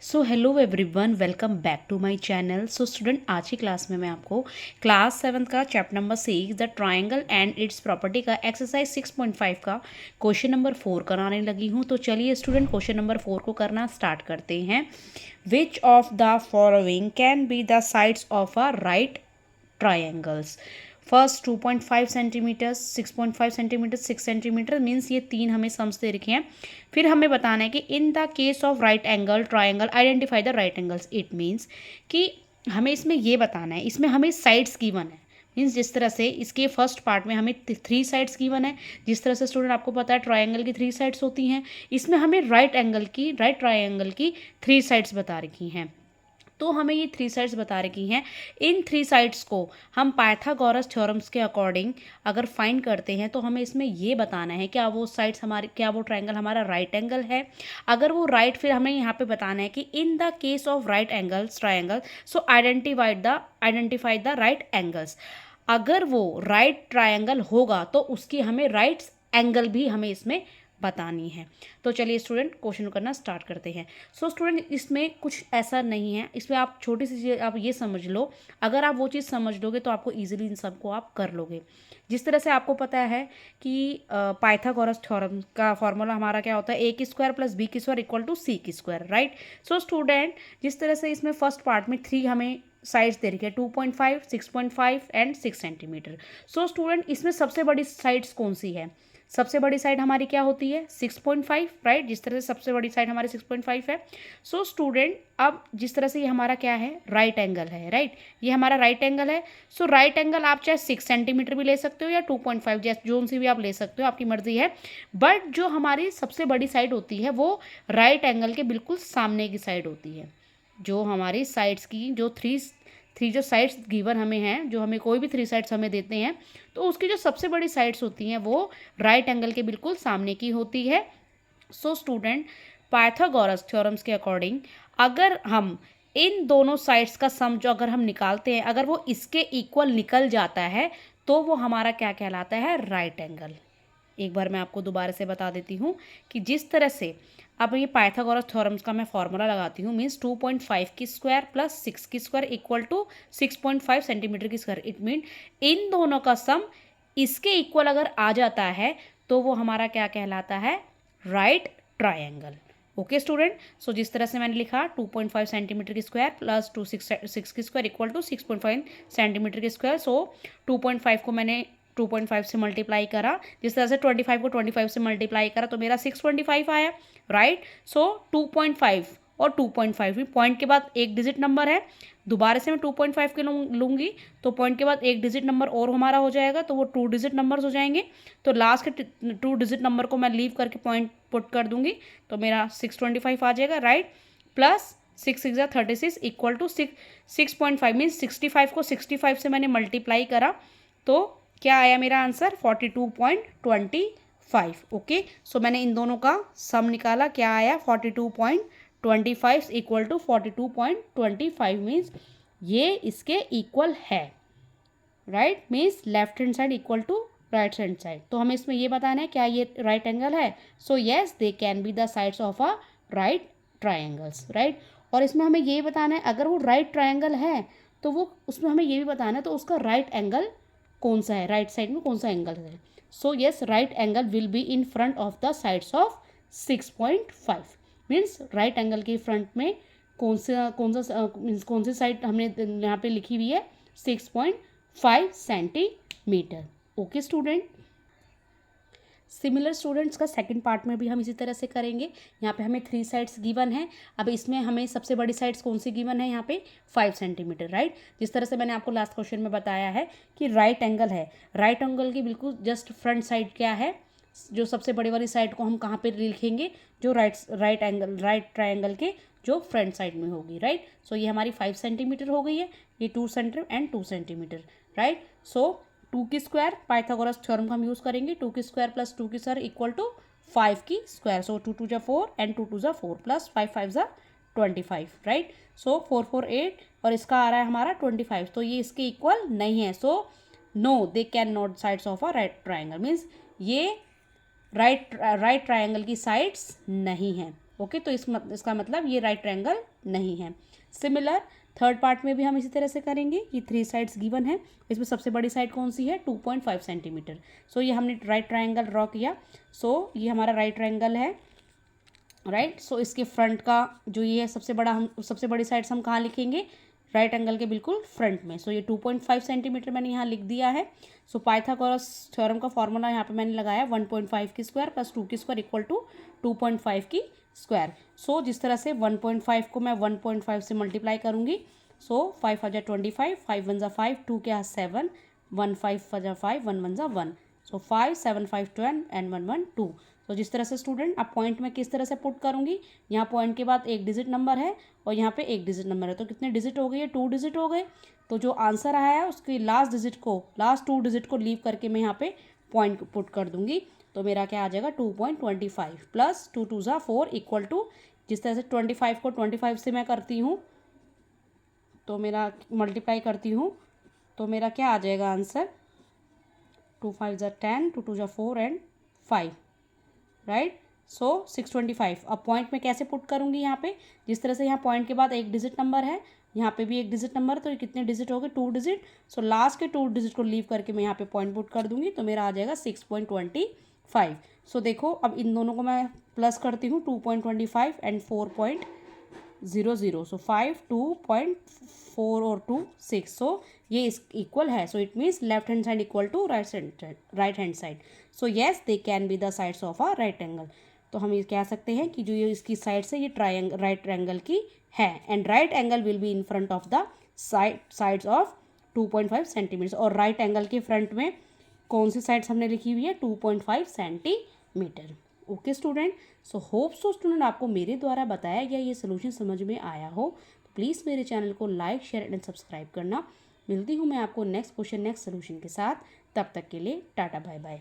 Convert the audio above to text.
So hello everyone, welcome back to my channel. So student, आज की class में मैं आपको क्लास 7 का chapter number 6 the triangle and its property का एक्सरसाइज 6.5 का क्वेश्चन नंबर 4 कराने लगी हूँ। तो चलिए स्टूडेंट, क्वेश्चन नंबर 4 को करना स्टार्ट करते हैं। Which of the following can be the sides of a right triangles? First 2.5 centimetre, 6.5 centimetre, 6 centimetre, means ये तीन हमें सम्स दे रखे हैं। फिर हमें बताना है कि in the case of right angle triangle identify the right angles. It means कि हमें इसमें ये बताना है, इसमें हमें साइड्स गिवन है। मीन्स जिस तरह से इसके फर्स्ट पार्ट में हमें 3 साइड्स गिवन है, जिस तरह से स्टूडेंट आपको पता है ट्रायंगल की 3 साइड्स होती हैं, इसमें हमें राइट ट्रायंगल की 3 साइड्स बता रखी हैं। तो हमें ये 3 साइड्स बता रखी हैं। इन 3 साइड्स को हम पाइथागोरस थ्योरम्स के अकॉर्डिंग अगर फाइंड करते हैं तो हमें इसमें ये बताना है क्या वो साइड्स हमारे, क्या वो ट्रायंगल हमारा राइट एंगल है। अगर वो राइट, फिर हमें यहाँ पे बताना है कि in the case of right angles triangle, so identify the right angles. अगर वो राइट ट्रायंगल होगा तो उसकी हमें राइट एंगल भी हमें इसमें बतानी है। तो चलिए स्टूडेंट, क्वेश्चन करना स्टार्ट करते हैं। सो स्टूडेंट, इसमें कुछ ऐसा नहीं है, इसमें आप छोटी सी चीज़ आप ये समझ लो। अगर आप वो चीज़ समझ लोगे तो आपको इजीली इन सबको आप कर लोगे। जिस तरह से आपको पता है कि पाइथागोरस थ्योरम का फॉर्मूला हमारा क्या होता है, ए की स्क्वायर प्लस बी की स्क्वायर इक्वल टू सी की स्क्वायर, राइट। सो स्टूडेंट, जिस तरह से इसमें फर्स्ट पार्ट में 3 हमें साइड्स दे रखी है, 2.5, 6.5 एंड 6 सेंटीमीटर। सो स्टूडेंट, इसमें सबसे बड़ी साइड्स कौन सी है? सबसे बड़ी साइड हमारी क्या होती है? 6.5, राइट। जिस तरह से सबसे बड़ी साइड हमारी 6.5 है। सो स्टूडेंट, अब जिस तरह से ये हमारा क्या है, राइट एंगल है, राइट। ये हमारा राइट एंगल है। सो राइट एंगल आप चाहे 6 सेंटीमीटर भी ले सकते हो या 2.5, जैसे जोन सी भी आप ले सकते हो, आपकी मर्जी है। बट जो हमारी सबसे बड़ी साइड होती है वो राइट एंगल के बिल्कुल सामने की साइड होती है। जो हमारी साइड्स की जो थ्री जो साइड्स गिवन हमें हैं, जो हमें कोई भी 3 साइड्स हमें देते हैं, तो उसकी जो सबसे बड़ी साइड्स होती हैं वो राइट एंगल के बिल्कुल सामने की होती है। सो स्टूडेंट, पाइथागोरस थ्योरम्स के अकॉर्डिंग अगर हम इन दोनों साइड्स का सम जो अगर हम निकालते हैं, अगर वो इसके इक्वल निकल जाता है तो वो हमारा क्या कहलाता है? Right angle. एक बार मैं आपको दोबारा से बता देती हूँ कि जिस तरह से अब ये पाइथागोरस थ्योरम्स का मैं फॉर्मूला लगाती हूँ, मीन्स 2.5 की स्क्वायर प्लस 6 की स्क्वायर इक्वल टू 6.5 सेंटीमीटर की स्क्वायर। इट मीन इन दोनों का सम इसके इक्वल अगर आ जाता है तो वो हमारा क्या कहलाता है? Right triangle. ओके स्टूडेंट, सो जिस तरह से मैंने लिखा 2.5 सेंटीमीटर की स्क्वायर प्लस 6 की स्क्वायर इक्वल टू 6.5 सेंटीमीटर की स्क्वायर। सो 2.5 को मैंने 2.5 से मल्टीप्लाई करा, जिस तरह से 25 को 25 से मल्टीप्लाई करा तो मेरा 625 आया, राइट। सो 2.5 और 2.5 भी पॉइंट के बाद एक डिजिट नंबर है। दोबारा से मैं 2.5 के लूँगी तो पॉइंट के बाद एक डिजिट नंबर और हमारा हो जाएगा, तो वो 2 डिजिट नंबर्स हो जाएंगे। तो लास्ट के 2 डिजिट नंबर को मैं लीव करके पॉइंट पुट कर दूंगी तो मेरा 625 आ जाएगा, right. Plus 6 36 equal to 6.5 means 65 को 65 से मैंने मल्टीप्लाई करा तो क्या आया मेरा आंसर? 42.25। ओके, सो मैंने इन दोनों का सम निकाला, क्या आया? 42.25 इक्वल टू 42.25 मीन्स ये इसके इक्वल है, right. Means left hand side equal to right hand side. तो हमें इसमें ये बताना है क्या ये राइट एंगल है। सो yes, they can be the sides of a right triangles, right. और इसमें हमें ये बताना है अगर वो राइट ट्रायंगल है तो वो उसमें हमें ये भी बताना है तो उसका राइट एंगल कौन सा है, राइट साइड में कौन सा एंगल है। So yes, right angle will be in front of the sides of 6.5। Means right angle के फ्रंट में कौन सी साइड हमने यहाँ पे लिखी हुई है? 6.5 centimetre. Okay student, similar students का सेकंड पार्ट में भी हम इसी तरह से करेंगे। यहाँ पे हमें 3 साइड्स गिवन है। अब इसमें हमें सबसे बड़ी साइड्स कौन सी गिवन है? यहाँ पे 5 सेंटीमीटर, राइट। जिस तरह से मैंने आपको लास्ट क्वेश्चन में बताया है कि राइट एंगल है, राइट एंगल की बिल्कुल जस्ट फ्रंट साइड क्या है, जो सबसे बड़ी वाली साइड को हम कहाँ पे लिखेंगे? जो राइट ट्रायंगल के जो फ्रंट साइड में होगी, राइट। सो ये हमारी 5 सेंटीमीटर हो गई है, ये 2 सेंटीमीटर एंड 2 सेंटीमीटर, राइट। सो 2 की स्क्वायर पाइथागोरस थ्योरम का हम यूज़ करेंगे, 2 की स्क्वायर प्लस 2 की स्क्वायर इक्वल टू 5 की स्क्वायर। सो 2 2 जा 4 एंड 2 2 जा 4 प्लस 5 5 जा 25, राइट। सो 4 4 8 और इसका आ रहा है हमारा 25, तो ये इसके इक्वल नहीं है। So no, they can not sides of a right triangle. Means ये राइट ट्राइंगल की साइड्स नहीं है। ओके, तो इसका मतलब ये राइट ट्रायंगल नहीं है। सिमिलर थर्ड पार्ट में भी हम इसी तरह से करेंगे। ये 3 साइड्स गिवन है, इसमें सबसे बड़ी साइड कौन सी है 2.5 सेंटीमीटर। सो ये हमने राइट ट्रायंगल ड्रॉ किया। सो ये हमारा राइट ट्रायंगल है, राइट। सो इसके फ्रंट का जो ये सबसे बड़ी साइड्स हम कहाँ लिखेंगे, राइट एंगल के बिल्कुल फ्रंट में। सो ये 2.5 सेंटीमीटर मैंने यहाँ लिख दिया है। सो पाइथागोरस थ्योरम का फॉर्मूला यहाँ पे मैंने लगाया 1.5 की स्क्वायर प्लस 2 की स्क्वायर इक्वल टू 2.5 की स्क्वायर। सो जिस तरह से 1.5 को मैं 1.5 से मल्टीप्लाई करूँगी, सो 5 × 25, 5 × 5, 2 क्या 7, 1 5 × 5, 1 1 1। सो 5 7 5 10 एंड 1 1 2। तो जिस तरह से स्टूडेंट अब पॉइंट में किस तरह से पुट करूँगी, यहाँ पॉइंट के बाद एक डिजिट नंबर है और यहाँ पे एक डिजिट नंबर है, तो कितने डिजिट हो गए, 2 डिजिट हो गए। तो जो आंसर आया है उसकी लास्ट 2 डिजिट को लीव करके मैं यहाँ पे पॉइंट पुट कर दूंगी। तो मेरा क्या आ जाएगा 2.25 प्लस 2 2 ज़ा 4 इक्वल टू, जिस तरह से 25 को 25 से मैं करती हूँ तो मेरा मल्टीप्लाई करती हूँ, तो मेरा क्या आ जाएगा आंसर 2 5 ज़ा 10, 2 2 ज़ा 4 एंड 5, राइट। सो 625। अब पॉइंट में कैसे पुट करूँगी, यहाँ पे जिस तरह से यहाँ पॉइंट के बाद एक डिजिट नंबर है, यहाँ पे भी एक डिजिट नंबर है, तो ये कितने डिजिट हो गए 2 डिजिट। सो लास्ट के 2 डिजिट को लीव करके मैं यहाँ पे पॉइंट पुट कर दूंगी, तो मेरा आ जाएगा 6.25। सो देखो अब इन दोनों को मैं प्लस करती हूँ 2.25 एंड 4.00। सो 5 2.4 और 2 6। सो ये इस इक्वल है। So it means left hand side equal to right hand side. So yes they can be the sides of a right angle. तो हम ये कह सकते हैं कि जो ये इसकी साइड से ये राइट ट्रायंगल की है, and right angle will be in front of the sides of 2.5 centimetre. और राइट एंगल के फ्रंट में कौन सी साइड्स हमने लिखी हुई है 2.5 centimetre. Okay student, so hope so student आपको मेरे द्वारा बताया गया ये सोल्यूशन समझ में आया हो। तो प्लीज़ मेरे चैनल को लाइक शेयर एंड सब्सक्राइब करना। मिलती हूँ मैं आपको नेक्स्ट क्वेश्चन नेक्स्ट सोल्यूशन के साथ। तब तक के लिए टाटा बाय बाय।